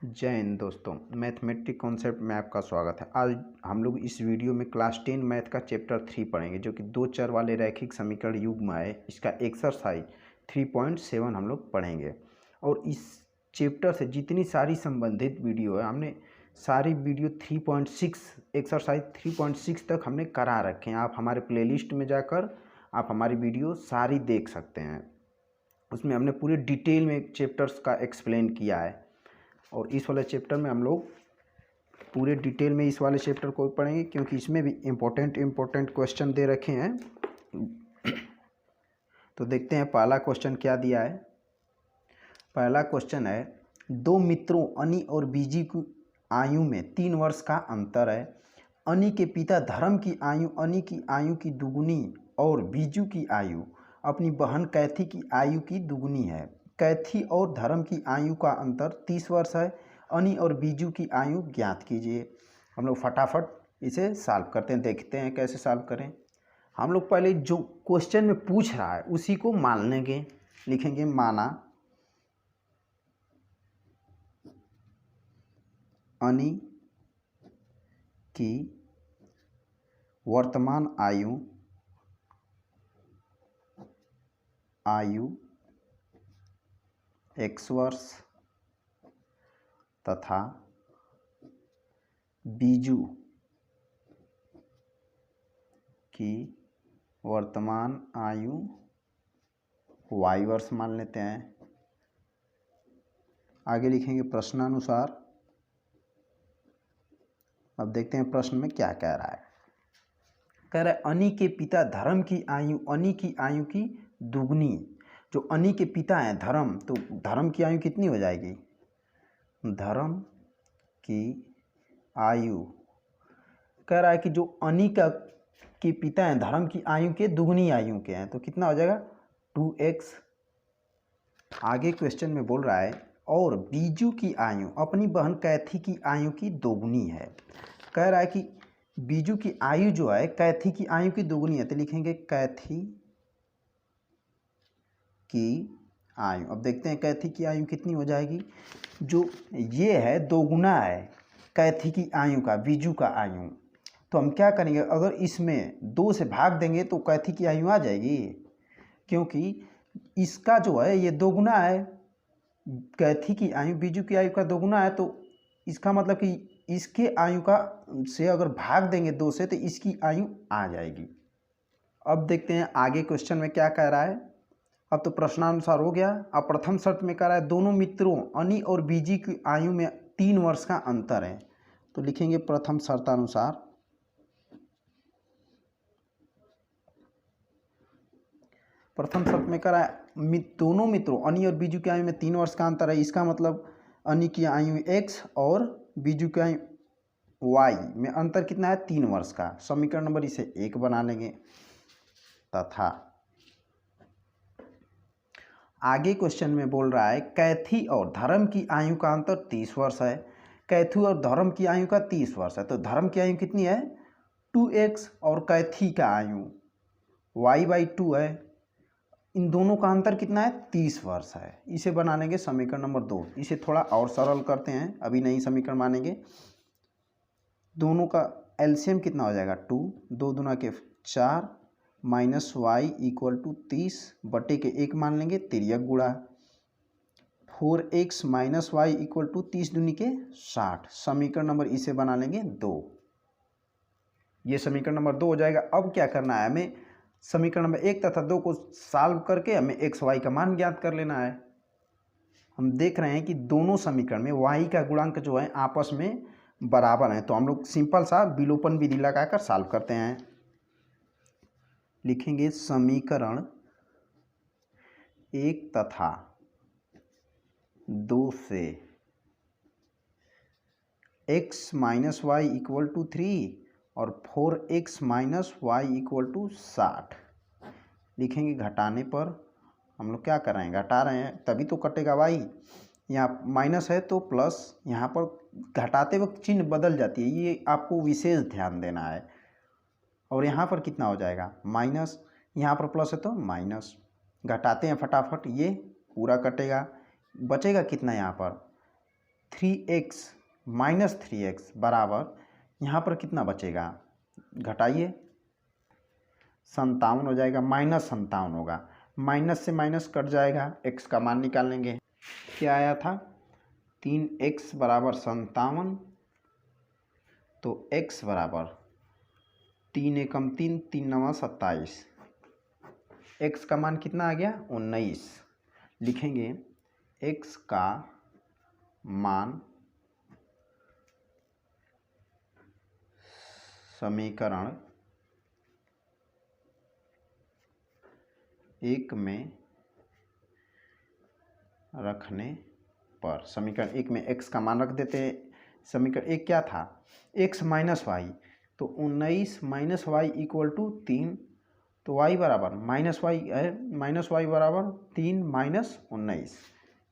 जय हिंद दोस्तों, mathematic concept में आपका स्वागत है। आज हम लोग इस वीडियो में क्लास 10 मैथ का चैप्टर 3 पढ़ेंगे, जो कि दो चर वाले रैखिक समीकरण युग्म है। इसका एक्सरसाइज 3.7 हम लोग पढ़ेंगे। और इस चैप्टर से जितनी सारी संबंधित वीडियो है, हमने सारी वीडियो 3.6 एक्सरसाइज 3.6 तक हमने करा रखे हैं। आप हमारे प्लेलिस्ट में जाकर आप हमारी वीडियो सारी देख सकते हैं। उसमें हमने पूरे डिटेल में चैप्टर्स का एक्सप्लेन किया है। और इस वाले चैप्टर में हम लोग पूरे डिटेल में इस वाले चैप्टर को पढ़ेंगे, क्योंकि इसमें भी इम्पोर्टेंट क्वेश्चन दे रखे हैं। तो देखते हैं पहला क्वेश्चन क्या दिया है। पहला क्वेश्चन है, दो मित्रों अनी और बीजी की आयु में 3 वर्ष का अंतर है। अनी के पिता धर्म की आयु अनी की आयु की दुगुनी और बीजू की आयु अपनी बहन कैथी की आयु की दुगुनी है। कैथी और धर्म की आयु का अंतर 30 वर्ष है। अनी और बीजू की आयु ज्ञात कीजिए। हम लोग फटाफट इसे सॉल्व करते हैं, देखते हैं कैसे सॉल्व करें। हम लोग पहले जो क्वेश्चन में पूछ रहा है उसी को मान लेंगे। लिखेंगे माना अनी की वर्तमान आयु 1 वर्ष तथा बीजू की वर्तमान आयु y वर्ष मान लेते हैं। आगे लिखेंगे प्रश्नानुसार। अब देखते हैं प्रश्न में क्या कह रहा है। कह रहा है अनी के पिता धर्म की आयु अनी की आयु की दुगनी। जो अनी के पिता हैं धर्म, तो धर्म की आयु कितनी हो जाएगी? धर्म की आयु कह रहा है कि जो अनी का के पिता हैं धर्म की आयु के दुगनी आयु के हैं, तो कितना हो जाएगा? 2x। आगे क्वेश्चन में बोल रहा है और बीजू की आयु अपनी बहन कैथी की आयु की दोगुनी है। कह रहा है कि बीजू की आयु जो है कैथी की आयु की दोगुनी है, तो लिखेंगे कैथी की आयु। अब देखते हैं कैथी की आयु कितनी हो जाएगी। जो ये है दोगुना है कैथी की आयु का बीजू का आयु, तो हम क्या करेंगे, अगर इसमें 2 से भाग देंगे तो कैथी की आयु आ जाएगी, क्योंकि इसका जो है ये दोगुना है। कैथी की आयु बीजू की आयु का दोगुना है, तो इसका मतलब कि इसके आयु का से अगर भाग देंगे 2 से तो इसकी आयु आ जाएगी। अब देखते हैं आगे क्वेश्चन में क्या कह रहा है। अब तो प्रश्नानुसार हो गया। अब प्रथम शर्त में कह रहा है दोनों मित्रों अनी और बीजी की आयु में 3 वर्ष का अंतर है, तो लिखेंगे प्रथम शर्तानुसार। प्रथम शर्त में कह रहा है दोनों मित्रों अनी और बीजू की आयु में 3 वर्ष का अंतर है। इसका मतलब अनी की आयु x और बीजू की आयु y में अंतर कितना है? 3 वर्ष का। समीकरण नंबर इसे 1 बना लेंगे। तथा आगे क्वेश्चन में बोल रहा है कैथी और धर्म की आयु का अंतर 30 वर्ष है। कैथी और धर्म की आयु का 30 वर्ष है, तो धर्म की आयु कितनी है? 2x और कैथी का आयु y/2 है। इन दोनों का अंतर कितना है? 30 वर्ष है। इसे बना लेंगे समीकरण नंबर 2। इसे थोड़ा और सरल करते हैं, अभी नई समीकरण मानेंगे। दोनों का एलसीएम कितना हो जाएगा? 2 2 दूना के 4 माइनस y इक्वल टू 30 बटे के 1 मान लेंगे, तिर्यक गुणा 4x minus y equal to 30 दूनी के 60। समीकरण नंबर इसे बना लेंगे 2। ये समीकरण नंबर 2 हो जाएगा। अब क्या करना है हमें? समीकरण नंबर 1 तथा 2 को सॉल्व करके हमें x y का मान ज्ञात कर लेना है। हम देख रहे हैं कि दोनों समीकरण में y का गुणांक जो है आपस में बराबर है, तो हम लोग सिंपल सा विलोपन विधि लगाकर सॉल्व करते हैं। लिखेंगे समीकरण 1 तथा 2 से x minus y equal to 3 और 4x minus y equal to 60 लिखेंगे। घटाने पर हम लोग क्या कर रहे हैं? घटा रहे हैं, तभी तो कटेगा y। यहाँ माइनस है तो प्लस, यहाँ पर घटाते वक्त चिन्ह बदल जाती है, ये आपको विशेष ध्यान देना है। और यहाँ पर कितना हो जाएगा? माइनस, यहाँ पर प्लस है तो माइनस। घटाते हैं फटाफट, ये पूरा कटेगा, बचेगा कितना यहाँ पर? 3x माइनस 3x बराबर, यहाँ पर कितना बचेगा, घटाइए, 57 हो जाएगा, -57 होगा, माइनस से माइनस कट जाएगा, x का मान निकालेंगे, क्या आया था 3x बराबर 57, तो x बराबर 3 एकम 3, 3 नवा 27, x का मान कितना आ गया 19, लिखेंगे x का मान समीकरण 1 में रखने पर, समीकरण 1 में x का मान रख देते हैं, समीकरण 1 क्या था x माइनस वाई, तो 19 माइनस वाई इक्वल टू 3, तो y बराबर माइनस वाई बराबर 3 माइनस 19,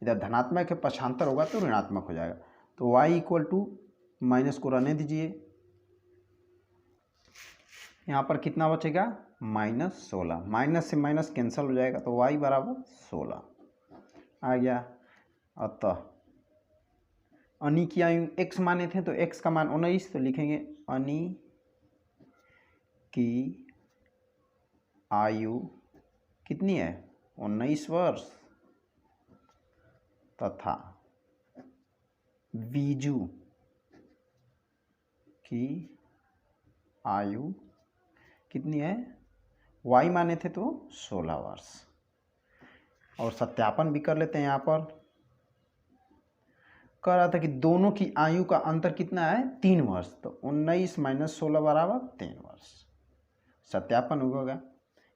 इधर धनात्मक है पक्षांतर होगा तो ऋणात्मक हो जाएगा, तो y इक्वल टू, माइनस को रहने दीजिए, यहाँ पर कितना बचेगा -16, माइनस से माइनस कैंसिल हो जाएगा, तो y बराबर 16 आ गया। अतः अनी की आयु x माने थे तो x का मान 19, तो लिखेंगे अनी की आयु कितनी है 19 वर्ष, तथा बीजू की आयु कितनी है, y माने थे तो 16 वर्ष। और सत्यापन भी कर लेते हैं, यहाँ पर कह रहा था कि दोनों की आयु का अंतर कितना है 3 वर्ष, तो 19 माइनस 16 बराबर 3 वर्ष, सत्यापन होगा,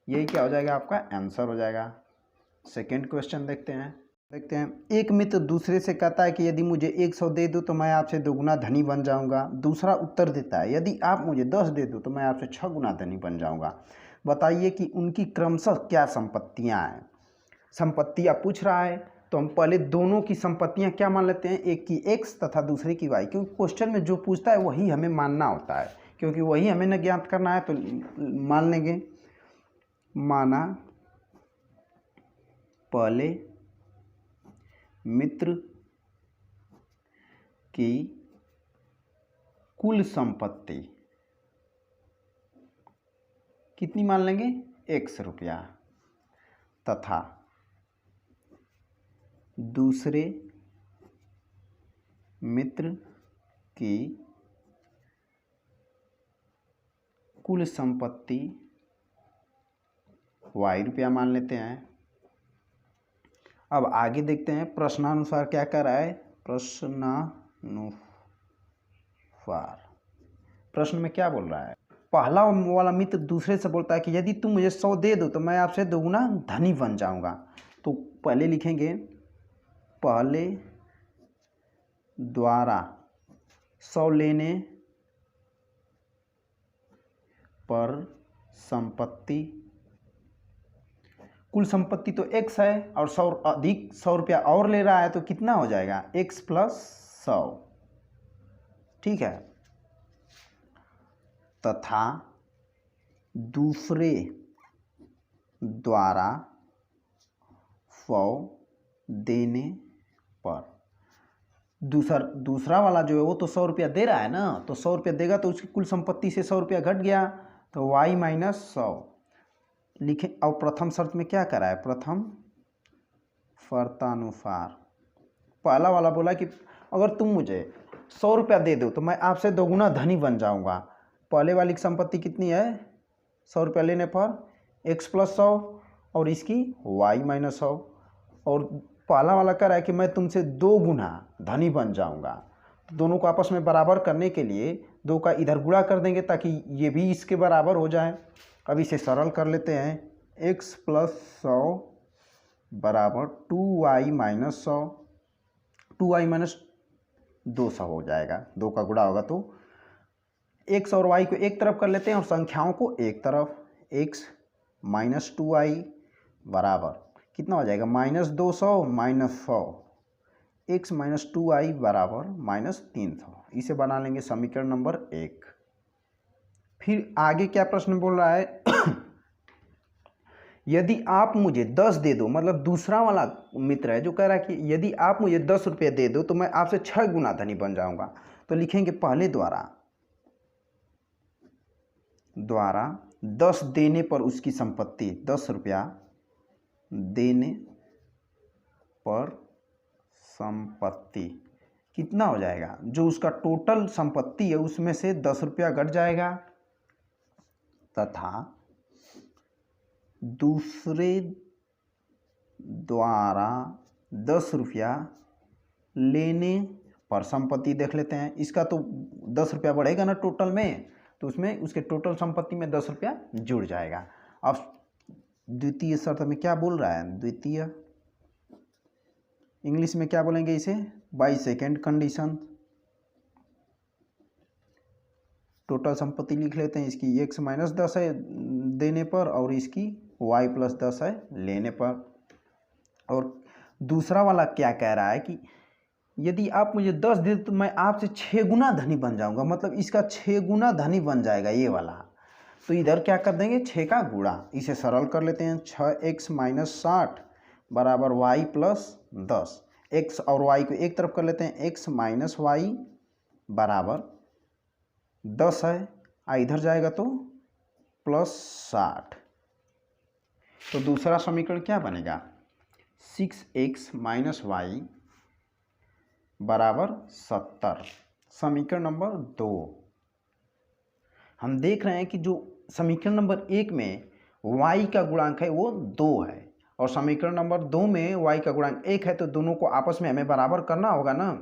यही क्या हो जाएगा आपका आंसर हो जाएगा। सेकेंड क्वेश्चन देखते हैं। एक मित्र दूसरे से कहता है कि यदि मुझे 100 दे दो तो मैं आपसे 2 गुना धनी बन जाऊंगा। दूसरा उत्तर देता है यदि आप मुझे 10 दे दो तो मैं आपसे 6 गुना धनी बन जाऊंगा। बताइए कि उनकी क्रमशः क्या संपत्तियां हैं। संपत्तियां पूछ रहा है तो हम पहले दोनों की संपत्तियां क्या मान लेते हैं, एक की x तथा दूसरे की y, क्योंकि क्वेश्चन में जो पूछता है वही हमें मानना होता है, क्योंकि वही हमें न ज्ञात करना है तो मान लेंगे। माना पहले मित्र की कुल संपत्ति कितनी मान लेंगे, 100 रुपया, तथा दूसरे मित्र की कुल संपत्ति y रुपया मान लेते हैं। अब आगे देखते हैं प्रश्नानुसार क्या कर रहा है। प्रश्न में क्या बोल रहा है, पहला वाला मित्र दूसरे से बोलता है कि यदि तुम मुझे 100 दे दो तो मैं आपसे 2 गुना धनी बन जाऊंगा। तो पहले लिखेंगे पहले द्वारा 100 लेने पर संपत्ति, कुल संपत्ति तो x है और 100 अधिक 100 रुपया और ले रहा है तो कितना हो जाएगा x प्लस 100, ठीक है, तथा दूसरे द्वारा 100 देने पर, दूसरा वाला जो है वो तो 100 रुपया दे रहा है ना, तो 100 रुपया देगा तो उसकी कुल संपत्ति से 100 रुपया घट गया, तो y माइनस 100 लिखे। और प्रथम शर्त में क्या करा है, प्रथम शर्तानुसार पहला वाला बोला कि अगर तुम मुझे 100 रुपया दे दो तो मैं आपसे 2 गुना धनी बन जाऊंगा। पहले वाली की संपत्ति कितनी है 100 रुपया लेने पर x प्लस 100 और इसकी y माइनस 100, और पहला वाला कह रहा है कि मैं तुमसे 2 गुना धनी बन जाऊंगा। तो दोनों को आपस में बराबर करने के लिए 2 का इधर गुणा कर देंगे ताकि ये भी इसके बराबर हो जाए। अब इसे सरल कर लेते हैं, x प्लस 100 बराबर 2y माइनस 100, 2y माइनस 200 हो जाएगा, 2 का गुणा होगा तो x और y को एक तरफ कर लेते हैं और संख्याओं को एक तरफ, x माइनस 2y बराबर कितना हो जाएगा -200 माइनस 100, x माइनस 2y बराबर -300। इसे बना लेंगे समीकरण नंबर 1। फिर आगे क्या प्रश्न बोल रहा है यदि आप मुझे 10 दे दो, मतलब दूसरा वाला मित्र है जो कह रहा है कि यदि आप मुझे 10 रुपये दे दो तो मैं आपसे 6 गुना धनी बन जाऊंगा। तो लिखेंगे पहले द्वारा 10 देने पर उसकी संपत्ति, 10 रुपया देने पर संपत्ति कितना हो जाएगा, जो उसका टोटल संपत्ति है उसमें से 10 रुपया घट जाएगा, तथा दूसरे द्वारा 10 रुपया लेने पर संपत्ति देख लेते हैं। इसका तो 10 रुपया बढ़ेगा ना टोटल में, तो उसमें उसके टोटल संपत्ति में 10 रुपया जुड़ जाएगा। अब द्वितीय शर्त में क्या बोल रहा है, द्वितीय इंग्लिश में क्या बोलेंगे इसे, बाय सेकेंड कंडीशन। टोटल संपत्ति लिख लेते हैं, इसकी x माइनस 10 है देने पर और इसकी y प्लस 10 है लेने पर। और दूसरा वाला क्या कह रहा है कि यदि आप मुझे 10 दे तो मैं आपसे 6 गुना धनी बन जाऊंगा, मतलब इसका 6 गुना धनी बन जाएगा ये वाला। तो इधर क्या कर देंगे, 6 का गुणा, इसे सरल कर लेते हैं। 6x माइनस 60 बराबर y प्लस 10। x और y को एक तरफ कर लेते हैं, x माइनस y बराबर 10 है, इधर जाएगा तो प्लस 60। तो दूसरा समीकरण क्या बनेगा, 6x माइनस वाई बराबर 70। समीकरण नंबर 2। हम देख रहे हैं कि जो समीकरण नंबर 1 में y का गुणांक है वो 2 है और समीकरण नंबर 2 में y का गुणांक 1 है, तो दोनों को आपस में हमें बराबर करना होगा ना।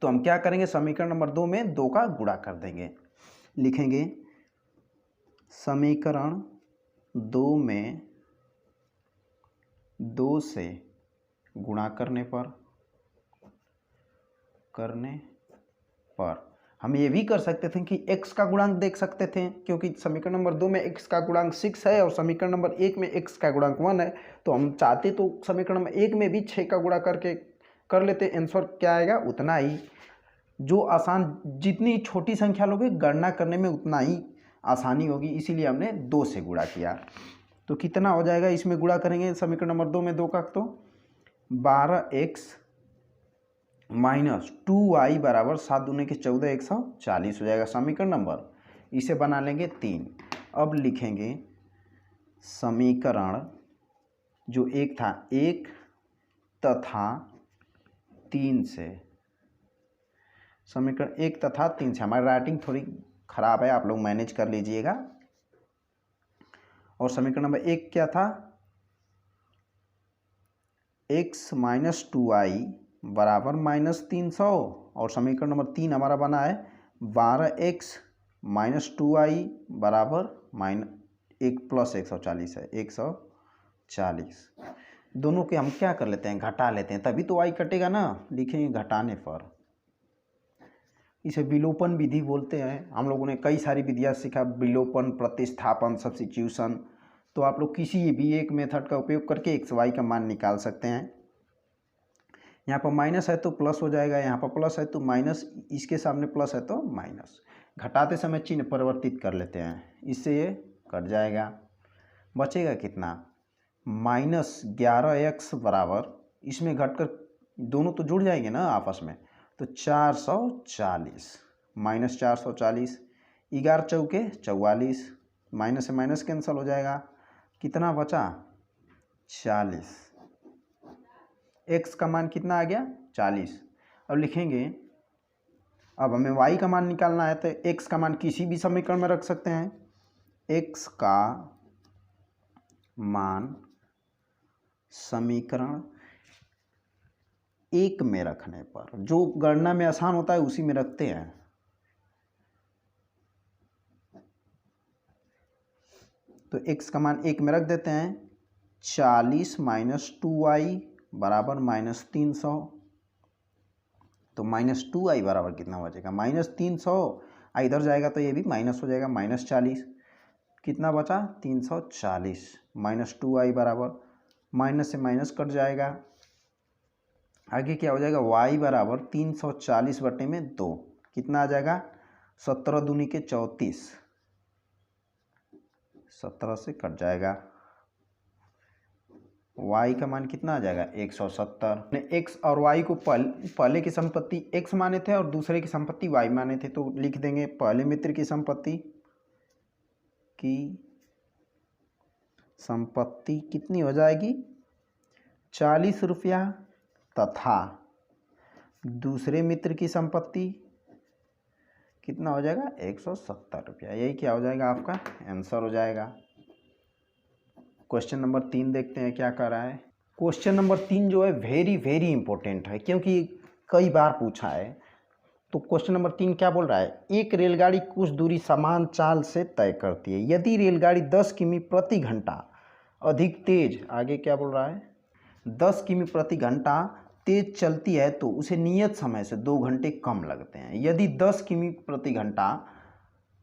तो हम क्या करेंगे, समीकरण नंबर 2 में 2 का गुणा कर देंगे। लिखेंगे समीकरण 2 में 2 से गुणा करने पर हम ये भी कर सकते थे कि x का गुणांक देख सकते थे, क्योंकि समीकरण नंबर 2 में x का गुणांक 6 है और समीकरण नंबर 1 में x का गुणांक 1 है। तो हम चाहते तो समीकरण नंबर 1 में भी 6 का गुणा करके कर लेते, आंसर क्या आएगा उतना ही। जो आसान, जितनी छोटी संख्या लोगे गणना करने में उतना ही आसानी होगी, इसीलिए हमने 2 से गुणा किया। तो कितना हो जाएगा, इसमें गुणा करेंगे समीकरण नंबर 2 में 2 का, तो 12x माइनस 2y बराबर 7 दूने के 14, 140 हो जाएगा समीकरण नंबर। इसे बना लेंगे 3। अब लिखेंगे समीकरण जो एक था 1 तथा 3 से, समीकरण 1 तथा 3 से, हमारी राइटिंग थोड़ी खराब है, आप लोग मैनेज कर लीजिएगा। और समीकरण नंबर 1 क्या था, x माइनस 2y बराबर माइनस 300, और समीकरण नंबर 3 हमारा बना है 12x माइनस 2y बराबर एक प्लस 140 है, 140। दोनों के हम क्या कर लेते हैं, घटा लेते हैं, तभी तो y कटेगा ना। लिखेंगे घटाने पर, इसे विलोपन विधि बोलते हैं। हम लोगों ने कई सारी विधियाँ सीखा, विलोपन, प्रतिस्थापन, सब्स्टिट्यूशन। तो आप लोग किसी भी एक मेथड का उपयोग करके x y का मान निकाल सकते हैं। यहाँ पर माइनस है तो प्लस हो जाएगा, यहाँ पर प्लस है तो माइनस, इसके सामने प्लस है तो माइनस। घटाते समय चिन्ह परिवर्तित कर लेते हैं, इससे ये कट जाएगा। बचेगा कितना, माइनस 11x बराबर, इसमें घटकर दोनों तो जुड़ जाएंगे ना आपस में, तो 440 माइनस 440, 11 चौके 44, माइनस से माइनस कैंसिल हो जाएगा, कितना बचा 40। x का मान कितना आ गया 40। अब लिखेंगे, अब हमें y का मान निकालना है, तो x का मान किसी भी समीकरण में रख सकते हैं। x का मान समीकरण 1 में रखने पर, जो गणना में आसान होता है उसी में रखते हैं। तो x का मान 1 में रख देते हैं, 40 माइनस 2y बराबर माइनस 300। तो माइनस 2y बराबर कितना बचेगा, माइनस 300, इधर जाएगा तो ये भी माइनस हो जाएगा, माइनस 40। कितना बचा 340, माइनस 2y बराबर, माइनस से माइनस कट जाएगा। आगे क्या हो जाएगा, y बराबर 340 बटे में 2, कितना आ जाएगा 17 दूनी के 34, 17 से कट जाएगा। y का मान कितना आ जाएगा 170। x और y को पहले की संपत्ति x माने थे और दूसरे की संपत्ति y माने थे, तो लिख देंगे पहले मित्र की संपत्ति कितनी हो जाएगी 40 रुपया, तथा दूसरे मित्र की संपत्ति कितना हो जाएगा 170 रुपया। यही क्या हो जाएगा आपका आंसर हो जाएगा। क्वेश्चन नंबर 3 देखते हैं क्या कर रहा है। क्वेश्चन नंबर 3 जो है वेरी वेरी इंपॉर्टेंट है, क्योंकि कई बार पूछा है। तो क्वेश्चन नंबर 3 क्या बोल रहा है, एक रेलगाड़ी कुछ दूरी समान चाल से तय करती है। यदि रेलगाड़ी 10 किमी प्रति घंटा अधिक तेज, आगे क्या बोल रहा है, 10 किमी प्रति घंटा तेज चलती है तो उसे नियत समय से 2 घंटे कम लगते हैं। यदि 10 किमी प्रति घंटा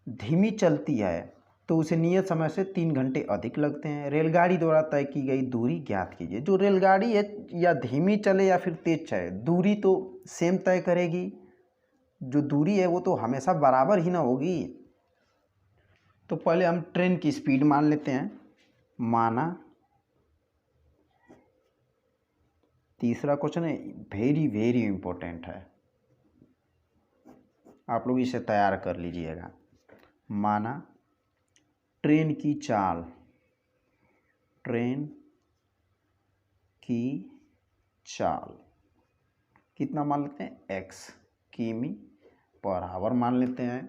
धीमी चलती है तो उसे नियत समय से 3 घंटे अधिक लगते हैं। रेलगाड़ी द्वारा तय की गई दूरी ज्ञात कीजिए। जो रेलगाड़ी है या धीमी चले या फिर तेज चले, दूरी तो सेम तय करेगी। जो दूरी है वो तो हमेशा बराबर ही ना होगी। तो पहले हम ट्रेन की स्पीड मान लेते हैं, माना। तीसरा क्वेश्चन है वेरी वेरी इंपॉर्टेंट है, आप लोग इसे तैयार कर लीजिएगा। माना ट्रेन की चाल कितना मान लेते हैं x किमी पर आवर मान लेते हैं,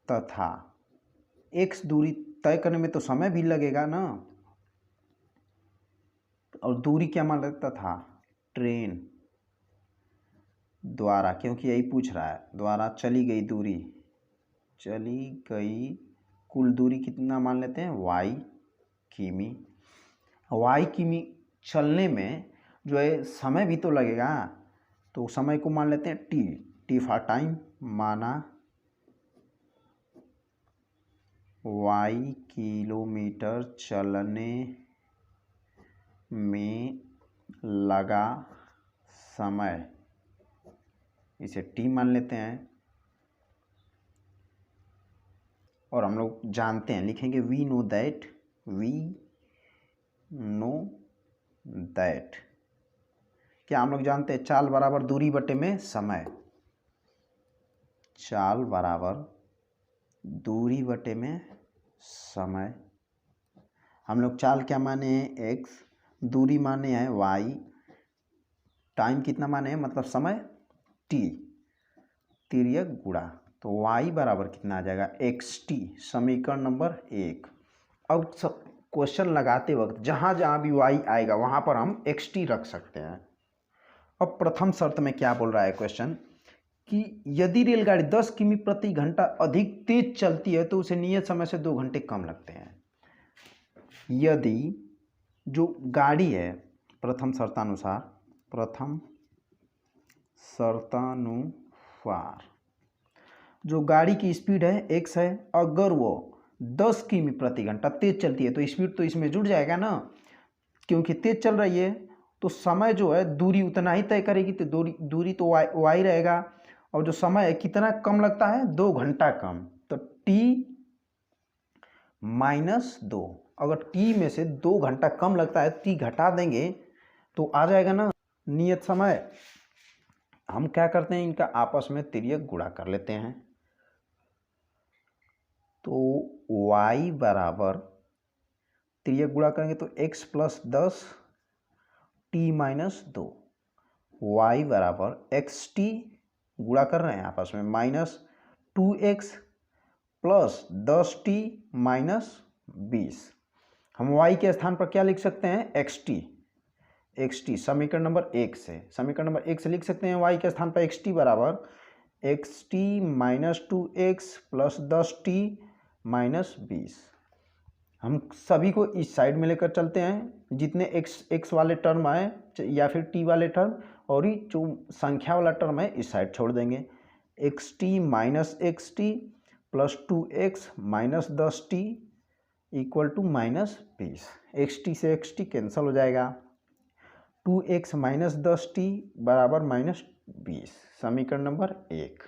तथा x दूरी तय करने में तो समय भी लगेगा ना, और दूरी क्या मान लेते, तथा ट्रेन द्वारा, क्योंकि यही पूछ रहा है, द्वारा चली गई कुल दूरी कितना मान लेते हैं y किमी चलने में जो है समय भी तो लगेगा, तो समय को मान लेते हैं t फॉर टाइम। माना y किलोमीटर चलने में लगा समय, इसे t मान लेते हैं। और हम लोग जानते हैं, लिखेंगे वी नो दैट क्या हम लोग जानते हैं, चाल बराबर दूरी बटे में समय। चाल बराबर दूरी बटे में समय। हम लोग चाल क्या माने हैं x, दूरी माने हैं y, टाइम कितना माने हैं मतलब समय t, तिर्यक गुणा, तो y बराबर कितना आ जाएगा xt, समीकरण नंबर 1। अब सब क्वेश्चन लगाते वक्त जहाँ जहाँ भी y आएगा वहाँ पर हम xt रख सकते हैं। अब प्रथम शर्त में क्या बोल रहा है क्वेश्चन, कि यदि रेलगाड़ी 10 किमी प्रति घंटा अधिक तेज चलती है तो उसे नियत समय से 2 घंटे कम लगते हैं। यदि जो गाड़ी है, प्रथम शर्तानुसार जो गाड़ी की स्पीड है x है, अगर वो 10 किमी प्रति घंटा तेज चलती है तो स्पीड तो इसमें जुड़ जाएगा ना, क्योंकि तेज चल रही है तो समय जो है दूरी उतना ही तय करेगी, तो दूरी तो y रहेगा, और जो समय है कितना कम लगता है 2 घंटा कम, तो t - 2। अगर t में से 2 घंटा कम लगता है, t घटा देंगे तो आ जाएगा ना नियत समय। हम क्या करते हैं, इनका आपस में तिर्यक गुणा कर लेते हैं, तो y बराबर तिर्यक गुणा करेंगे तो x + 10 t - 2, y बराबर xt गुणा कर रहे हैं आपस में -2x + 10t - 20। हम y के स्थान पर क्या लिख सकते हैं xt समीकरण नंबर 1 से लिख सकते हैं y के स्थान पर xt बराबर xt - 2x + 10t - 20। हम सभी को इस साइड में लेकर चलते हैं, जितने x वाले टर्म आए या फिर t वाले टर्म, और ये जो संख्या वाला टर्म है इस साइड छोड़ देंगे। xt - xt + 2x - 10t = -20। xt से xt कैंसिल हो जाएगा, 2x - 10t बराबर -20, समीकरण नंबर 1।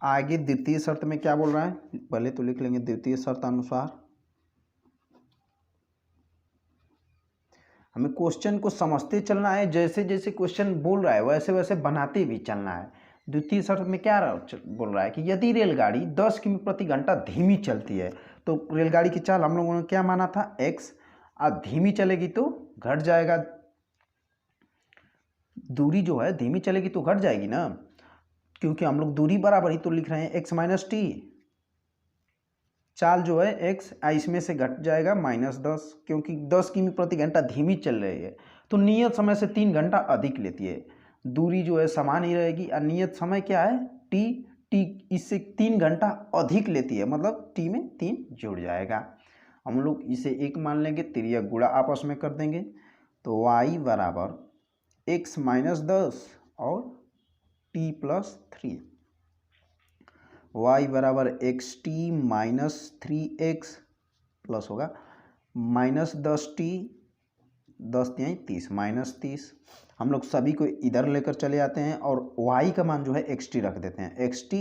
आगे द्वितीय शर्त में क्या बोल रहा है, पहले तो लिख लेंगे द्वितीय शर्त अनुसार। हमें क्वेश्चन को समझते चलना है, जैसे जैसे क्वेश्चन बोल रहा है वैसे वैसे बनाते भी चलना है। द्वितीय शर्त में क्या बोल रहा है कि यदि रेलगाड़ी 10 किमी प्रति घंटा धीमी चलती है, तो रेलगाड़ी की चाल हम लोगों ने क्या माना था, x, और धीमी चलेगी तो घट जाएगा, दूरी जो है धीमी चलेगी तो घट जाएगी ना, क्योंकि हम लोग दूरी बराबर ही तो लिख रहे हैं, x माइनस टी। चाल जो है x इसमें से घट जाएगा -10, क्योंकि 10 किमी प्रति घंटा धीमी चल रही है तो नियत समय से 3 घंटा अधिक लेती है। दूरी जो है समान ही रहेगी और नियत समय क्या है t, इससे 3 घंटा अधिक लेती है, मतलब t में 3 जुड़ जाएगा। हम लोग इसे 1 मान लेंगे, तिर्यक गुणा आपस में कर देंगे, तो y बराबर x माइनस 10 और t प्लस 3, y बराबर x T minus 3x plus होगा -10t, 10×3 -30। हम लोग सभी को इधर लेकर चले आते हैं और y का मान जो है xt रख देते हैं। xt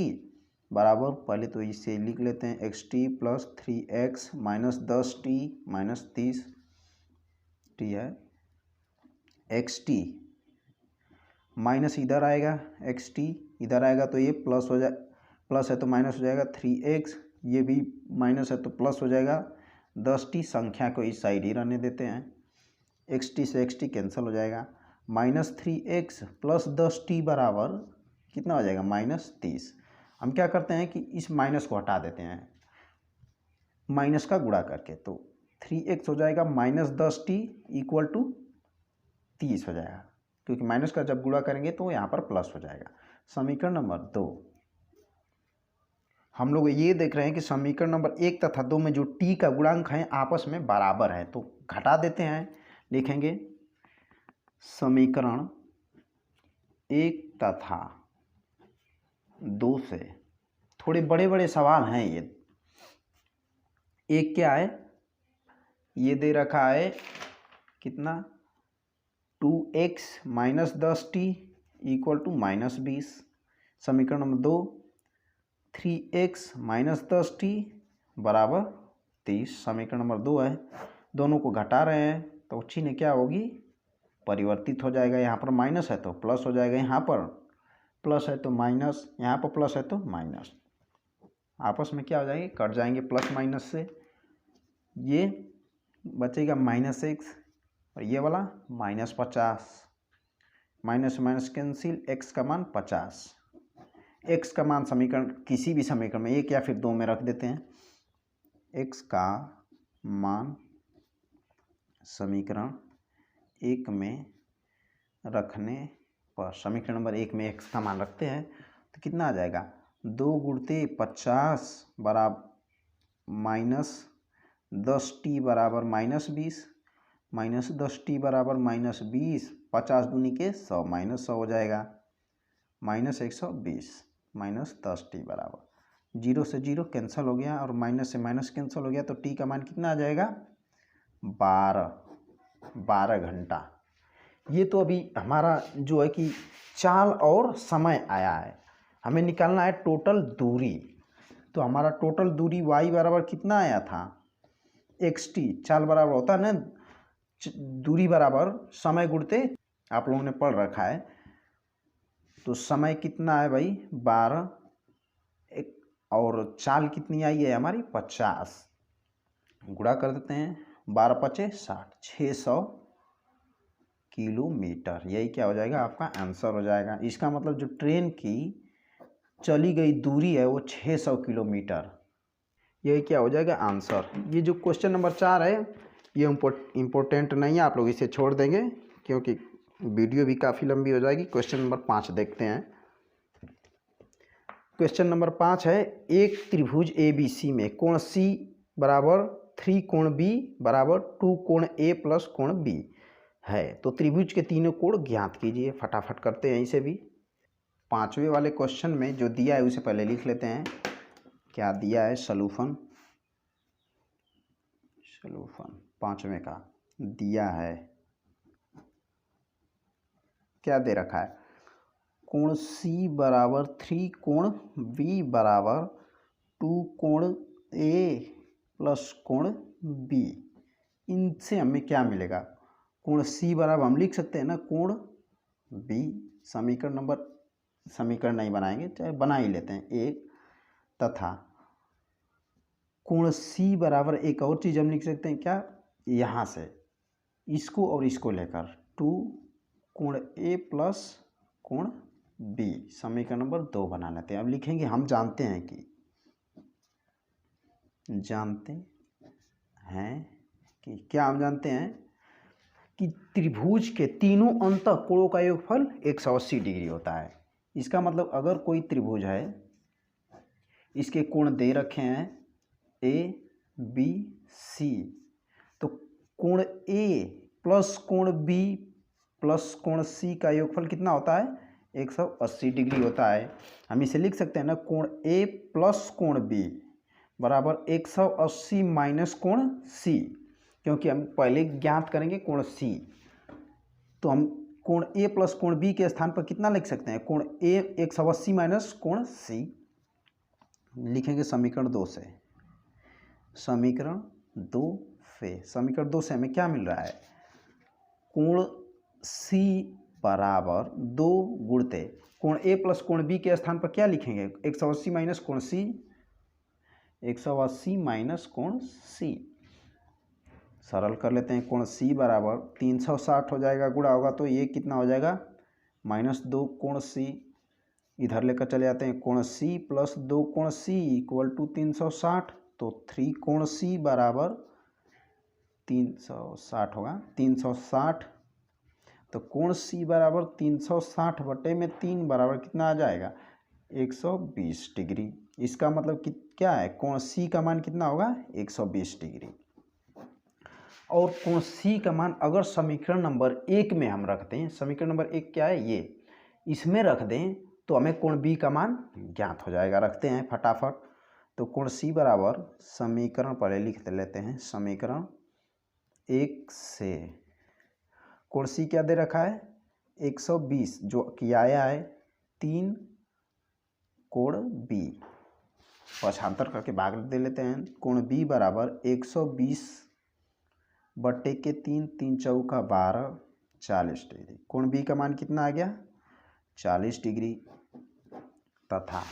बराबर, पहले तो इसे लिख लेते हैं, xt plus 3x minus 10t minus 30 t है, xt माइनस इधर आएगा, xt इधर आएगा तो ये प्लस हो जाए, प्लस है तो माइनस हो जाएगा 3x, ये भी माइनस है तो प्लस हो जाएगा 10t, संख्या को इस साइड ही रहने देते हैं, xt से xt कैंसिल हो जाएगा, -3x प्लस 10t बराबर कितना हो जाएगा -30। हम क्या करते हैं कि इस माइनस को हटा देते हैं माइनस का गुणा करके, तो 3x हो जाएगा -10t इक्वल टू 30 हो जाएगा, क्योंकि माइनस का जब गुणा करेंगे तो यहाँ पर प्लस हो जाएगा। समीकरण नंबर 2, हम लोग ये देख रहे हैं कि समीकरण नंबर 1 तथा 2 में जो t का गुणांक है आपस में बराबर है, तो घटा देते हैं, लिखेंगे समीकरण 1 तथा 2 से, थोड़े बड़े बड़े सवाल हैं ये। एक क्या है, ये दे रखा है कितना, 2x minus 10t equal to -20। समीकरण नंबर 2, 3x माइनस 10t बराबर 30। समीकरण नंबर 2 है, दोनों को घटा रहे हैं तो चिन्ह क्या होगी, परिवर्तित हो जाएगा, यहाँ पर माइनस है तो प्लस हो जाएगा, यहाँ पर प्लस है तो माइनस, यहाँ पर प्लस है तो माइनस, आपस में क्या हो जाएंगे, कट जाएंगे प्लस माइनस से, ये बचेगा -x और ये वाला -50, माइनस माइनस कैंसिल, x का मान 50, x का मान समीकरण किसी भी समीकरण में 1 या फिर 2 में रख देते हैं, x का मान समीकरण 1 में रखने पर, समीकरण नंबर 1 में x का मान रखते हैं तो कितना आ जाएगा, 2 गुणते 50 बराबर -10t बराबर -20, -10t बराबर -20, 50 दूनी के 100, -100 हो जाएगा, -120 -10t बराबर 0 से 0 कैंसिल हो गया और माइनस से माइनस कैंसिल हो गया, तो t का मान कितना आ जाएगा, 12 घंटा। ये तो अभी हमारा जो है कि चाल और समय आया है, हमें निकालना है टोटल दूरी। तो हमारा टोटल दूरी y बराबर कितना आया था, xt, चाल बराबर होता है ना दूरी बराबर समय गुणते, आप लोगों ने पढ़ रखा है, तो समय कितना है भाई 12, और चाल कितनी आई है हमारी 50, गुणा कर देते हैं, 12 पचे 60, 600 किलोमीटर, यही क्या हो जाएगा आपका आंसर हो जाएगा। इसका मतलब जो ट्रेन की चली गई दूरी है वो 600 किलोमीटर, यही क्या हो जाएगा आंसर। ये जो क्वेश्चन नंबर 4 है ये इम्पोर्टेंट नहीं है, आप लोग इसे छोड़ देंगे क्योंकि वीडियो भी काफ़ी लंबी हो जाएगी। क्वेश्चन नंबर 5 देखते हैं। क्वेश्चन नंबर 5 है, एक त्रिभुज ABC में कोण C बराबर 3 कोण B बराबर 2 कोण A प्लस कोण B है, तो त्रिभुज के तीनों कोण ज्ञात कीजिए। फटाफट करते हैं इसे भी। 5वें वाले क्वेश्चन में जो दिया है उसे पहले लिख लेते हैं, क्या दिया है, सलूफन 5वें का दिया है, क्या दे रखा है, कोण C बराबर 3 कोण B बराबर 2 कोण A प्लस कोण B। इनसे हमें क्या मिलेगा, कोण सी बराबर हम लिख सकते हैं ना कोण बी, समीकरण नहीं बनाएंगे, चाहे बना ही लेते हैं एक, तथा कोण सी बराबर एक और चीज़ हम लिख सकते हैं क्या, यहाँ से इसको और इसको लेकर 2 कोण ए प्लस कोण बी, समीकरण नंबर 2 बना लेते हैं। अब लिखेंगे हम जानते हैं कि क्या हम जानते हैं कि त्रिभुज के तीनों अंतःकोणों का योगफल 180 डिग्री होता है। इसका मतलब अगर कोई त्रिभुज है, इसके कोण दे रखे हैं ए बी सी, तो कोण ए प्लस कोण बी प्लस कोण सी का योगफल कितना होता है, 180 डिग्री होता है। हम इसे लिख सकते हैं ना कोण ए प्लस कोण बी बराबर 180 माइनस कोण सी, क्योंकि हम पहले ज्ञात करेंगे कोण सी, तो हम कोण ए प्लस कोण बी के स्थान पर कितना लिख सकते हैं, कोण ए 180 माइनस कोण सी। लिखेंगे समीकरण 2 से, समीकरण 2 से हमें क्या मिल रहा है, कोण सी बराबर 2 गुणते कोण ए प्लस कोण बी के स्थान पर क्या लिखेंगे, 180 माइनस कोण सी, 180 माइनस कोण सी, सरल कर लेते हैं। कोण सी बराबर 360 हो जाएगा, गुणा होगा तो ये कितना हो जाएगा -2 कोण सी, इधर लेकर चले जाते हैं, कोण सी प्लस 2 कोण सी इक्वल टू 360, तो 3 कोण सी बराबर 360 होगा, 360, तो कोण सी बराबर 360 बटे में 3 बराबर कितना आ जाएगा 120 डिग्री। इसका मतलब क्या है, कोण सी का मान कितना होगा 120 डिग्री। और कोण सी का मान अगर समीकरण नंबर 1 में हम रखते हैं, समीकरण नंबर 1 क्या है, ये इसमें रख दें तो हमें कोण बी का मान ज्ञात हो जाएगा। रखते हैं फटाफट, तो कोण सी बराबर समीकरण पहले लिख लेते हैं, समीकरण 1 से कोण सी क्या दे रखा है 120, जो कि आया है 3 कोण बी, पक्षांतर करके भाग दे लेते हैं, कोण बी बराबर 120 बट्टे के 3, 3 चौका 12, 40 डिग्री। कोण बी का मान कितना आ गया 40 डिग्री, तथा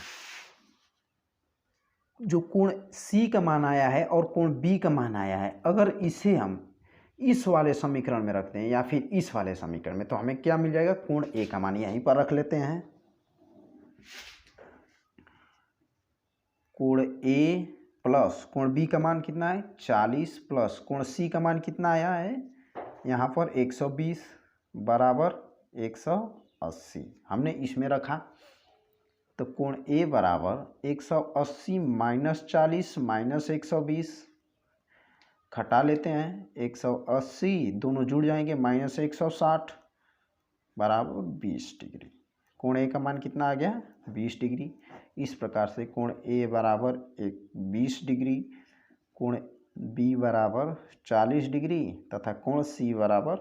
जो कोण सी का मान आया है और कोण बी का मान आया है, अगर इसे हम इस वाले समीकरण में रखते हैं या फिर इस वाले समीकरण में, तो हमें क्या मिल जाएगा, कोण ए का मान यहीं पर रख लेते हैं, कोण ए प्लस कोण बी का मान कितना है 40 प्लस कोण सी का मान कितना आया है यहाँ पर 120 बराबर 180, हमने इसमें रखा, तो कोण ए बराबर 180 माइनस 40 माइनस 120, घटा लेते हैं 180, दोनों जुड़ जाएंगे माइनस 160 बराबर 20 डिग्री। कोण ए का मान कितना आ गया 20 डिग्री। इस प्रकार से कोण ए बराबर 20 डिग्री, कोण बी बराबर 40 डिग्री तथा कोण सी बराबर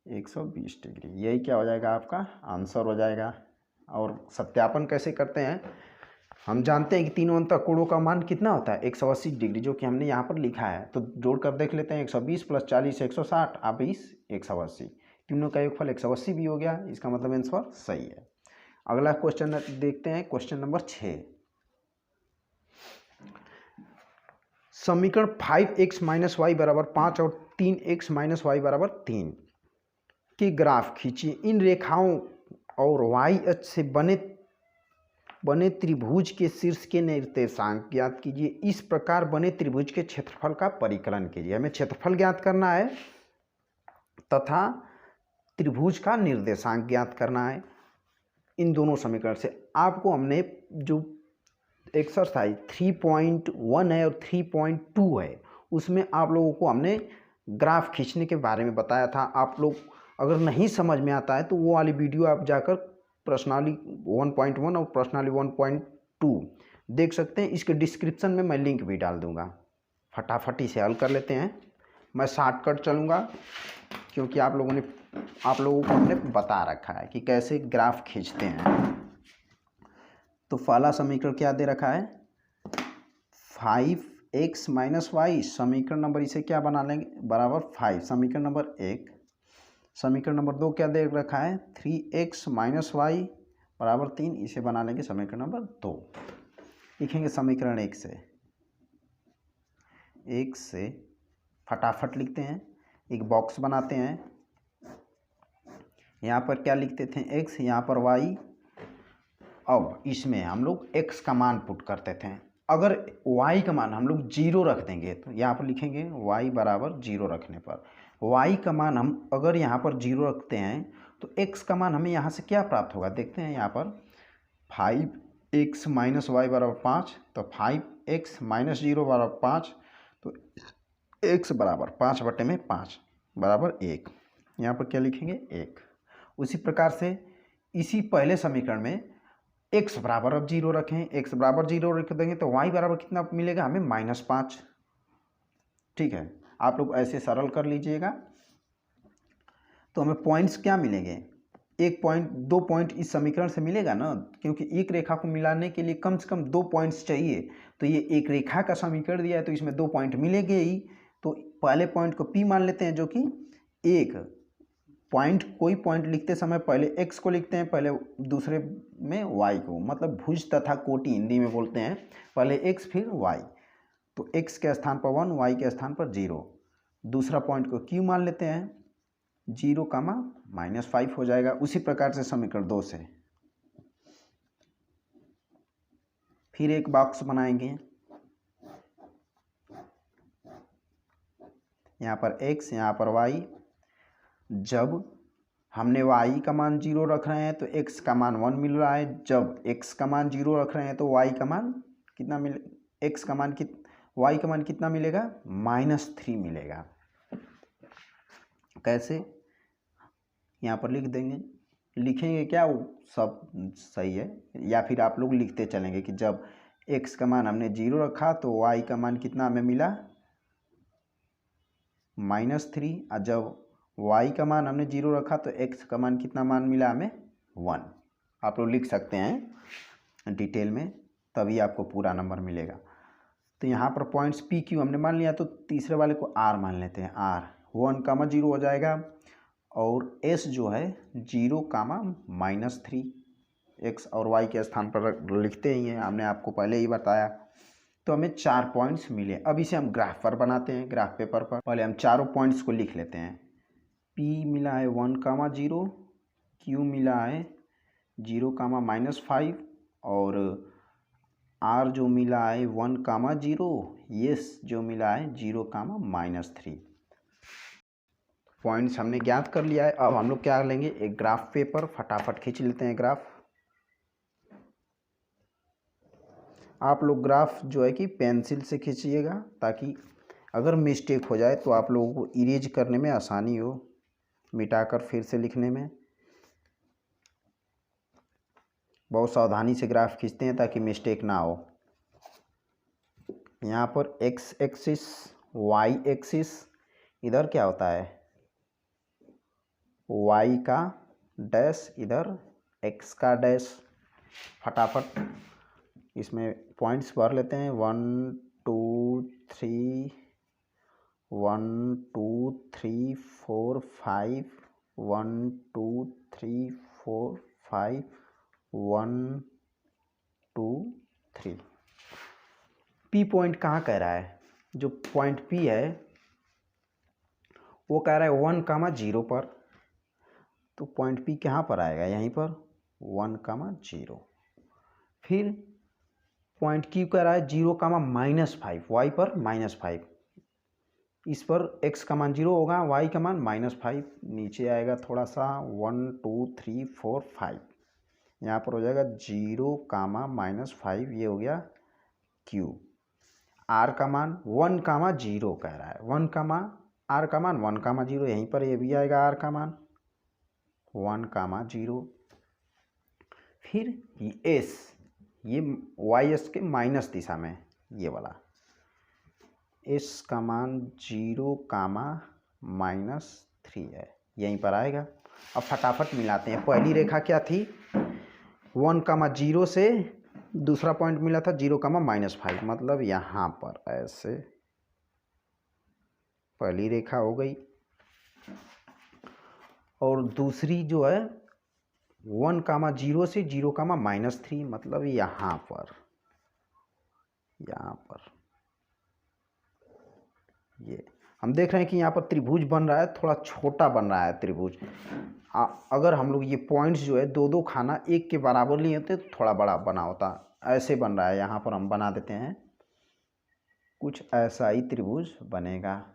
120 डिग्री। यही क्या हो जाएगा, आपका आंसर हो जाएगा। और सत्यापन कैसे करते हैं, हम जानते हैं कि तीनों अंतःकोणों का मान कितना होता है 180 डिग्री, जो कि हमने यहाँ पर लिखा है, तो जोड़कर देख लेते हैं 120 प्लस 40 160 और 20 180, तीनों का योगफल 180 भी हो गया, इसका मतलब आंसर सही है। अगला क्वेश्चन देखते हैं, क्वेश्चन नंबर 6, समीकरण 5x माइनस वाई बराबर 5 और 3x माइनस वाई बराबर 3 के ग्राफ खींचिए। इन रेखाओं और वाई अक्ष से बने त्रिभुज के शीर्ष के निर्देशांक ज्ञात कीजिए। इस प्रकार बने त्रिभुज के क्षेत्रफल का परिकलन कीजिए। हमें क्षेत्रफल ज्ञात करना है तथा त्रिभुज का निर्देशांक ज्ञात करना है। इन दोनों समीकरण से आपको हमने जो एक्सरसाइज 3.1 है और 3.2 है, उसमें आप लोगों को हमने ग्राफ खींचने के बारे में बताया था। आप लोग अगर नहीं समझ में आता है तो वो वाली वीडियो आप जाकर प्रश्नावली 1.1 और प्रश्नावली 1.2 देख सकते हैं। इसके डिस्क्रिप्शन में मैं लिंक भी डाल दूंगा। फटाफट इसे हल कर लेते हैं। मैं शॉर्टकट चलूँगा क्योंकि आप लोगों को हमने बता रखा है कि कैसे ग्राफ खींचते हैं। तो पहला समीकरण क्या दे रखा है, 5 एक्स माइनस वाई, समीकरण नंबर इसे क्या बना लेंगे, बराबर 5, समीकरण नंबर 1। समीकरण नंबर 2 क्या दे रखा है, 3x माइनस वाई बराबर 3, इसे बना लेंगे समीकरण नंबर 2। लिखेंगे समीकरण 1 से फटाफट लिखते हैं, एक बॉक्स बनाते हैं। यहाँ पर क्या लिखते थे, x, यहाँ पर y। अब इसमें हम लोग x का मान पुट करते थे। अगर y का मान हम लोग 0 रख देंगे तो यहाँ पर लिखेंगे y बराबर 0 रखने पर y का मान हम अगर यहाँ पर 0 रखते हैं तो x का मान हमें यहाँ से क्या प्राप्त होगा, देखते हैं। यहाँ पर 5x माइनस वाई बराबर 5, तो 5x माइनस 0 बराबर 5, तो x बराबर 5/5 बराबर 1। यहाँ पर क्या लिखेंगे, 1। उसी प्रकार से इसी पहले समीकरण में x बराबर अब 0 रखें, x बराबर 0 रख देंगे तो y बराबर कितना मिलेगा हमें, -5। ठीक है, आप लोग ऐसे सरल कर लीजिएगा तो हमें पॉइंट्स क्या मिलेंगे, 1 पॉइंट 2 पॉइंट इस समीकरण से मिलेगा ना, क्योंकि एक रेखा को मिलाने के लिए कम से कम 2 पॉइंट्स चाहिए। तो ये एक रेखा का समीकरण दिया है तो इसमें 2 पॉइंट मिलेंगे ही। तो पहले पॉइंट को P मान लेते हैं, जो कि एक पॉइंट, कोई पॉइंट लिखते समय पहले x को लिखते हैं, पहले दूसरे में y को, मतलब भुज तथा कोटि हिंदी में बोलते हैं, पहले x फिर y। तो x के स्थान पर 1, y के स्थान पर 0। दूसरा पॉइंट को Q मान लेते हैं, 0, -5 हो जाएगा। उसी प्रकार से समीकरण 2 से फिर एक बॉक्स बनाएंगे। यहाँ पर x, यहाँ पर y। जब हमने y का मान 0 रख रहे हैं तो x का मान 1 मिल रहा है। जब x का मान 0 रख रहे हैं तो y का मान कितना मिले, y का मान कितना मिलेगा, -3 मिलेगा। कैसे, यहाँ पर लिख देंगे, लिखेंगे क्या, वो सब सही है, या फिर आप लोग लिखते चलेंगे कि जब x का मान हमने 0 रखा तो y का मान कितना हमें मिला, -3। और जब y का मान हमने 0 रखा तो x का मान कितना मान मिला हमें, 1। आप लोग लिख सकते हैं डिटेल में, तभी आपको पूरा नंबर मिलेगा। तो यहाँ पर पॉइंट्स P Q हमने मान लिया, तो तीसरे वाले को R मान लेते हैं। R 1, 0 हो जाएगा, और S जो है 0, -3, x और y के स्थान पर लिखते ही हैं, हमने आपको पहले ही बताया। तो हमें 4 पॉइंट्स मिले। अब इसे हम ग्राफ पर बनाते हैं, ग्राफ पेपर पर। पहले हम चारों पॉइंट्स को लिख लेते हैं। P मिला है 1, 0, Q मिला है 0, -5, और R जो मिला है 1, 0, S जो मिला है 0, -3। पॉइंट्स हमने ज्ञात कर लिया है। अब हम लोग क्या लेंगे, एक ग्राफ पेपर, फटाफट खींच लेते हैं ग्राफ। आप लोग ग्राफ जो है कि पेंसिल से खींचिएगा, ताकि अगर मिस्टेक हो जाए तो आप लोगों को इरेज करने में आसानी हो, मिटाकर फिर से लिखने में। बहुत सावधानी से ग्राफ खींचते हैं ताकि मिस्टेक ना हो। यहाँ पर x एक्सिस, y एक्सिस, इधर क्या होता है, y का डैश, इधर x का डैश। फटाफट इसमें पॉइंट्स भर लेते हैं। 1, 2, 3, 1, 2, 3, 4, 5, 1, 2, 3, 4, 5, 1, 2, 3। P पॉइंट कहाँ कह रहा है, जो पॉइंट P है वो कह रहा है 1, 0 पर। तो पॉइंट P कहाँ पर आएगा, यहीं पर 1, 0। फिर पॉइंट Q कह रहा है 0, -5, y पर -5। इस पर x का मान 0 होगा, y का मान -5, नीचे आएगा थोड़ा सा, 1, 2, 3, 4, 5। यहाँ पर हो जाएगा 0, -5, ये हो गया Q। R का मान 1, 0 कह रहा है, R का मान 1, 0, यहीं पर ये भी आएगा R का मान 1, 0। फिर S, ये YS के माइनस दिशा में, ये वाला S का मान 0, -3 है, यहीं पर आएगा। अब फटाफट मिलाते हैं। पहली रेखा क्या थी, 1, 0 से दूसरा पॉइंट मिला था 0, -5, मतलब यहाँ पर ऐसे पहली रेखा हो गई, और दूसरी जो है 1, 0 से 0, -3, मतलब यहाँ पर ये हम देख रहे हैं कि यहाँ पर त्रिभुज बन रहा है, थोड़ा छोटा बन रहा है त्रिभुज। अगर हम लोग ये पॉइंट्स जो है दो खाना एक के बराबर लिए होते तो थोड़ा बड़ा बना होता। ऐसे बन रहा है, यहाँ पर हम बना देते हैं, कुछ ऐसा ही त्रिभुज बनेगा,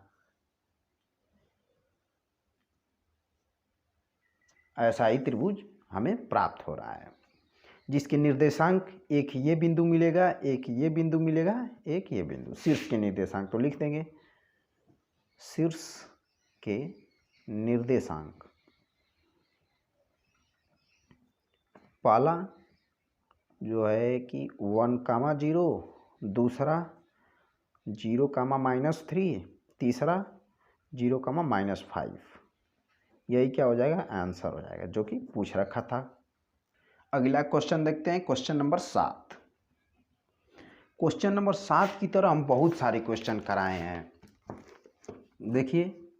ऐसा ही त्रिभुज हमें प्राप्त हो रहा है, जिसके निर्देशांक एक ये बिंदु मिलेगा, एक ये बिंदु मिलेगा, एक ये बिंदु, शीर्ष के निर्देशांक तो लिख देंगे, शीर्ष के निर्देशांक पहला जो है कि 1, 0, दूसरा 0, -3, तीसरा 0, -5, यही क्या हो जाएगा, आंसर हो जाएगा, जो कि पूछ रखा था। अगला क्वेश्चन देखते हैं, क्वेश्चन नंबर 7। क्वेश्चन नंबर 7 की तरह हम बहुत सारे क्वेश्चन कराए हैं। देखिए,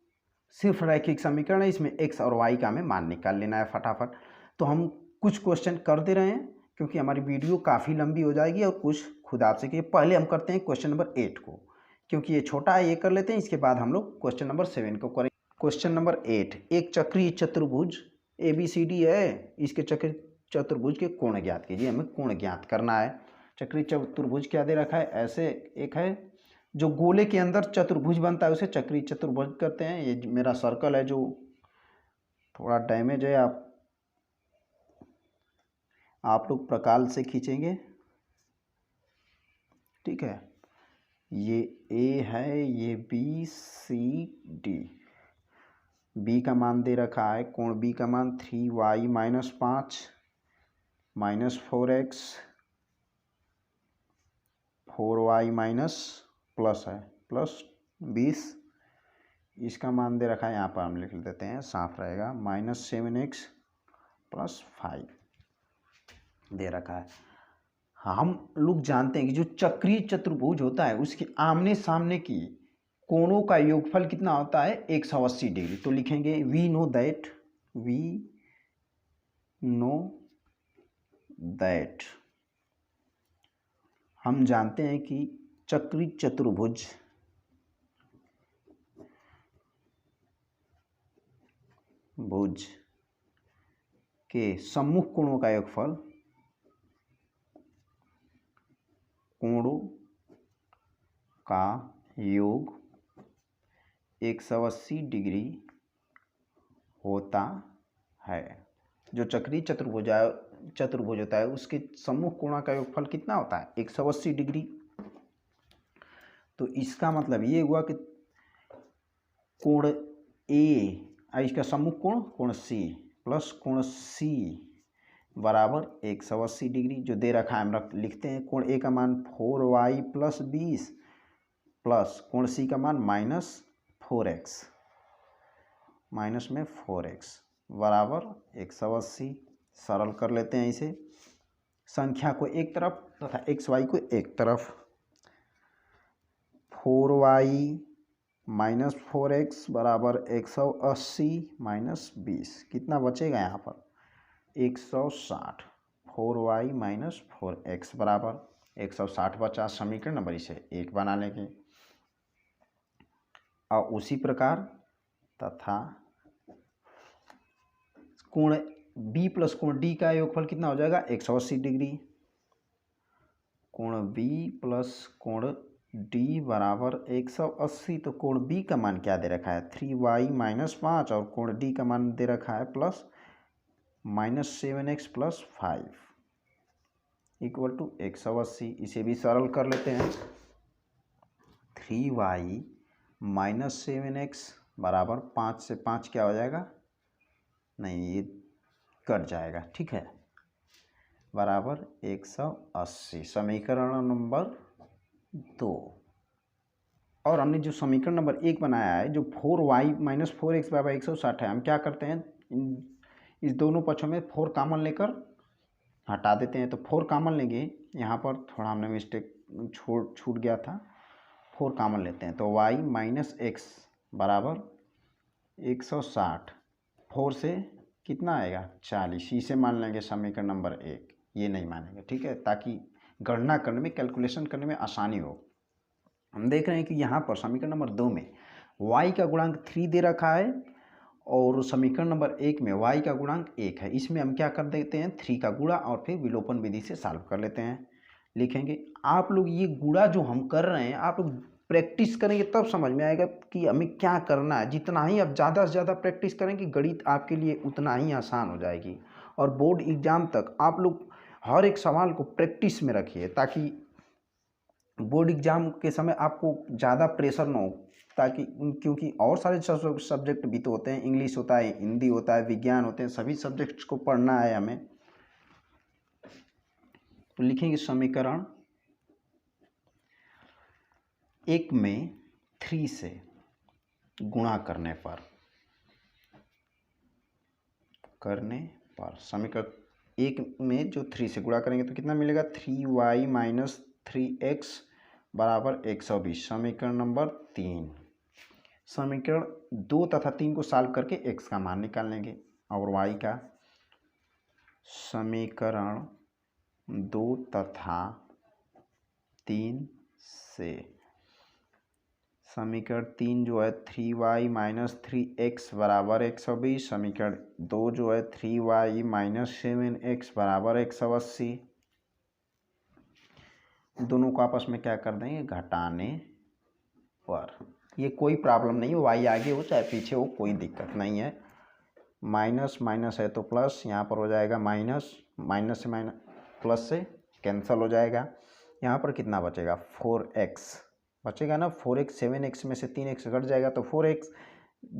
सिर्फ रैखिक समीकरण है, इसमें x और y का हमें मान निकाल लेना है फटाफट। तो हम कुछ क्वेश्चन कर दे रहे हैं क्योंकि हमारी वीडियो काफ़ी लंबी हो जाएगी, और कुछ खुद आपसे कि पहले हम करते हैं क्वेश्चन नंबर 8 को, क्योंकि ये छोटा है, ये कर लेते हैं, इसके बाद हम लोग क्वेश्चन नंबर 7 को करेंगे। क्वेश्चन नंबर 8, एक चक्रीय चतुर्भुज ABCD है, इसके चक्रीय चतुर्भुज के कोण ज्ञात कीजिए। हमें कोण ज्ञात करना है। चक्रीय चतुर्भुज क्या दे रखा है, ऐसे एक है, जो गोले के अंदर चतुर्भुज बनता है उसे चक्रीय चतुर्भुज कहते हैं। ये मेरा सर्कल है जो थोड़ा डैमेज है, आप लोग प्रकाल से खींचेंगे, ठीक है। ये A है, ये BCD, B का मान दे रखा है, कोण B का मान 3y - 5 -4x 4y प्लस है +20, इसका मान दे रखा है, यहाँ पर हम लिख देते हैं, साफ रहेगा, -7x + 5 दे रखा है। हम लोग जानते हैं कि जो चक्रीय चतुर्भुज होता है उसके आमने सामने की कोणों का योगफल कितना होता है, 180 डिग्री। तो लिखेंगे वी नो दैट हम जानते हैं कि चक्रीय चतुर्भुज के सम्मुख कोणों का योगफल कोणों का योग 180 डिग्री होता है। जो चक्रीय चतुर्भुज होता है उसके सम्मुख कोणों का योगफल कितना होता है, 180 डिग्री। तो इसका मतलब ये हुआ कि कोण A, इसका सम्मुख कोण C प्लस कोण C बराबर 180 डिग्री, जो दे रखा है हम लिखते हैं। कोण A का मान 4y + 20 प्लस कोण C का मान -4x बराबर 180। सरल कर लेते हैं इसे, संख्या को एक तरफ तथा xy को एक तरफ। 4y - 4x बराबर 180 - 20, कितना बचेगा यहाँ पर, 160। 4y - 4x बराबर 160 बचा। समीकरण नंबर इसे 1 बना लेंगे। और उसी प्रकार तथा कोण B प्लस कोण D का योगफल कितना हो जाएगा, 180 डिग्री। कोण B प्लस कोण D बराबर 180। तो कोण B का मान क्या दे रखा है, 3y - 5, और कोण D का मान दे रखा है -7x + 5 = 180। इसे भी सरल कर लेते हैं। 3y - 7x बराबर 5 से 5 क्या हो जाएगा, नहीं ये कट जाएगा, ठीक है, बराबर 180। समीकरण नंबर 2। और हमने जो समीकरण नंबर 1 बनाया है, जो 4y - 4x बराबर 160 है, हम क्या करते हैं, इस दोनों पक्षों में 4 कॉमन लेकर हटा देते हैं तो 4 कॉमन लेंगे। यहाँ पर थोड़ा हमने मिस्टेक छूट गया था, 4 कॉमन लेते हैं तो y माइनस एक्स बराबर 160। 4 से कितना आएगा 40, इसे मान लेंगे समीकरण नंबर 1, ये नहीं मानेंगे, ठीक है, ताकि गणना करने में, कैलकुलेशन करने में आसानी हो। हम देख रहे हैं कि यहाँ पर समीकरण नंबर 2 में y का गुणांक 3 दे रखा है और समीकरण नंबर 1 में y का गुणांक 1 है। इसमें हम क्या कर देते हैं, 3 का गुणा और फिर विलोपन विधि से सॉल्व कर लेते हैं। लिखेंगे, आप लोग ये गुणा जो हम कर रहे हैं, आप लोग प्रैक्टिस करेंगे तब समझ में आएगा कि हमें क्या करना है। जितना ही आप ज़्यादा से ज़्यादा प्रैक्टिस करेंगे, गणित आपके लिए उतना ही आसान हो जाएगी। और बोर्ड एग्ज़ाम तक आप लोग हर एक सवाल को प्रैक्टिस में रखिए, ताकि बोर्ड एग्ज़ाम के समय आपको ज़्यादा प्रेशर ना हो, ताकि क्योंकि और सारे सब्जेक्ट भी तो होते हैं, इंग्लिश होता है, हिंदी होता है, विज्ञान होते हैं, सभी सब्जेक्ट्स को पढ़ना है हमें। तो लिखेंगे समीकरण 1 में 3 से गुणा करने पर समीकरण 1 में जो 3 से गुणा करेंगे तो कितना मिलेगा, 3y माइनस 3x बराबर 120। समीकरण नंबर 3। समीकरण 2 तथा 3 को सॉल्व करके x का मान निकाल लेंगे और y का। समीकरण 2 तथा 3 से समीकरण 3 जो है 3y माइनस 3x बराबर 120। समीकरण 2 जो है 3y माइनस 7x बराबर 180। दोनों को आपस में क्या कर देंगे, घटाने पर। ये कोई प्रॉब्लम नहीं है, y आगे हो चाहे पीछे हो, कोई दिक्कत नहीं है। माइनस माइनस है तो प्लस, यहाँ पर हो जाएगा माइनस, माइनस से माइनस प्लस से कैंसिल हो जाएगा। यहाँ पर कितना बचेगा, 4x बचेगा ना। 4x 7x में से 3x घट जाएगा तो 4x,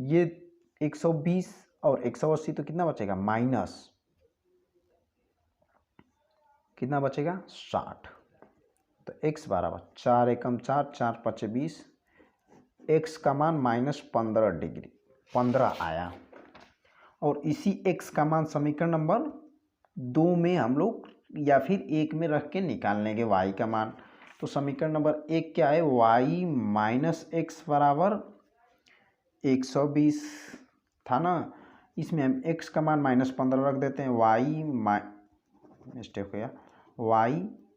ये 120 और 180 तो कितना बचेगा, माइनस कितना बचेगा 60। तो x बराबर 4 एकम 4, 4 पचे 20, x का मान माइनस 15 डिग्री 15 आया। और इसी x का मान समीकरण नंबर 2 में हम लोग या फिर 1 में रख के निकाल लेंगे y का मान। तो समीकरण नंबर 1 क्या है, y माइनस एक्स बराबर 120 था ना। इसमें हम x का मान माइनस 15 रख देते हैं, मिस्टेक हो गया, y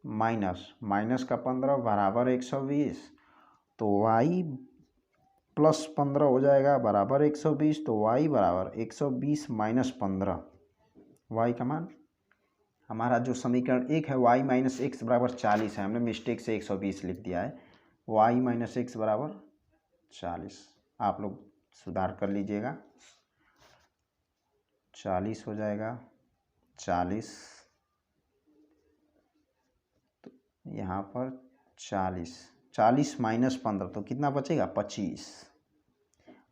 माइनस का 15 बराबर 120। तो y प्लस 15 हो जाएगा बराबर 120। तो y बराबर 120 माइनस 15, y का मान हमारा जो समीकरण 1 है y माइनस एक्स बराबर 40 है, हमने मिस्टेक से 120 लिख दिया है। y माइनस एक्स बराबर 40, आप लोग सुधार कर लीजिएगा। 40 हो जाएगा, 40 तो यहाँ पर 40 माइनस 15 तो कितना बचेगा 25।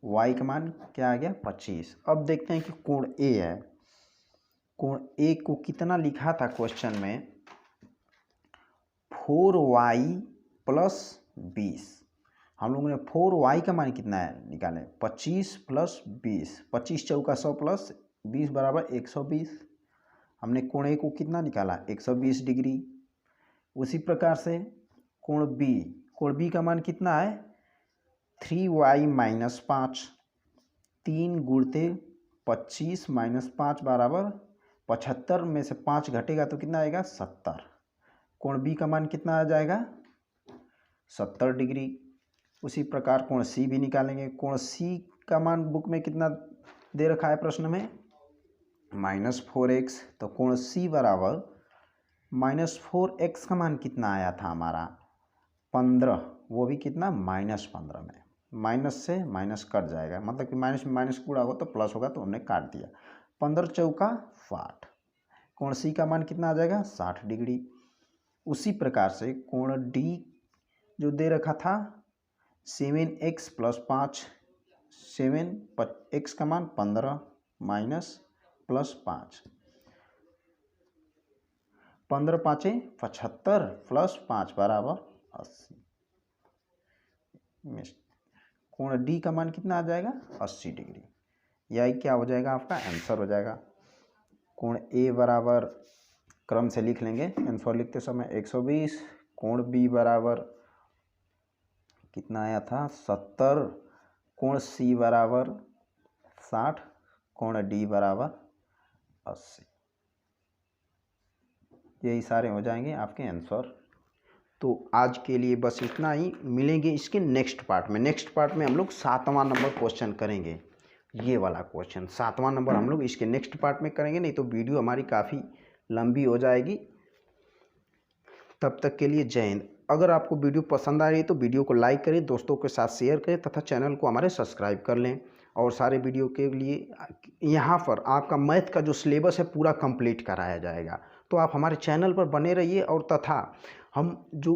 y का मान क्या आ गया 25। अब देखते हैं कि कोण A है, कोण A को कितना लिखा था क्वेश्चन में, 4y प्लस 20। हम लोगों ने 4y का मान कितना है निकाले, 25 प्लस 20, 25 चौका 100 प्लस 20 बराबर 120। हमने कोण A को कितना निकाला 120 डिग्री। उसी प्रकार से कोण B का मान कितना है 3y माइनस 5, 3 गुणते 25 माइनस 5 बराबर 75 में से 5 घटेगा तो कितना आएगा 70। कोण B का मान कितना आ जाएगा 70 डिग्री। उसी प्रकार कोण C भी निकालेंगे। कोण C का मान बुक में कितना दे रखा है प्रश्न में, -4x। तो कोण C बराबर -4x का मान कितना आया था हमारा 15, वो भी कितना -15 में, माइनस से माइनस कट जाएगा, मतलब कि माइनस में माइनस गुणा हो तो प्लस होगा, तो हमने काट दिया। 15 चौका 60, कोण C का मान कितना आ जाएगा 60 डिग्री। उसी प्रकार से कोण D जो दे रखा था 7x प्लस 5, 7x का मान 15 माइनस प्लस 5, 15 पाँचे 75 प्लस 5 बराबर 80। कोण D का मान कितना आ जाएगा 80 डिग्री। यही क्या हो जाएगा आपका आंसर हो जाएगा। कोण A बराबर क्रम से लिख लेंगे। आंसर लिखते समय 120, कोण बी बराबर कितना आया था 70, कोण सी बराबर 60, कोण डी बराबर 80। यही सारे हो जाएंगे आपके आंसर। तो आज के लिए बस इतना ही, मिलेंगे इसके नेक्स्ट पार्ट में। नेक्स्ट पार्ट में हम लोग 7वां नंबर क्वेश्चन करेंगे, ये वाला क्वेश्चन 7वां नंबर हम लोग इसके नेक्स्ट पार्ट में करेंगे, नहीं तो वीडियो हमारी काफ़ी लंबी हो जाएगी। तब तक के लिए जय हिंद। अगर आपको वीडियो पसंद आ रही है तो वीडियो को लाइक करें, दोस्तों के साथ शेयर करें तथा चैनल को हमारे सब्सक्राइब कर लें। और सारे वीडियो के लिए यहाँ पर आपका मैथ का जो सिलेबस है पूरा कंप्लीट कराया जाएगा, तो आप हमारे चैनल पर बने रहिए। और तथा हम जो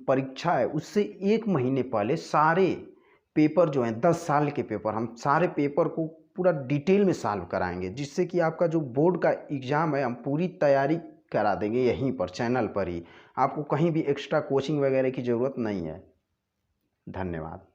परीक्षा है उससे 1 महीने पहले सारे पेपर जो हैं 10 साल के पेपर, हम सारे पेपर को पूरा डिटेल में सॉल्व कराएंगे, जिससे कि आपका जो बोर्ड का एग्ज़ाम है हम पूरी तैयारी करा देंगे यहीं पर चैनल पर ही। आपको कहीं भी एक्स्ट्रा कोचिंग वगैरह की ज़रूरत नहीं है। धन्यवाद।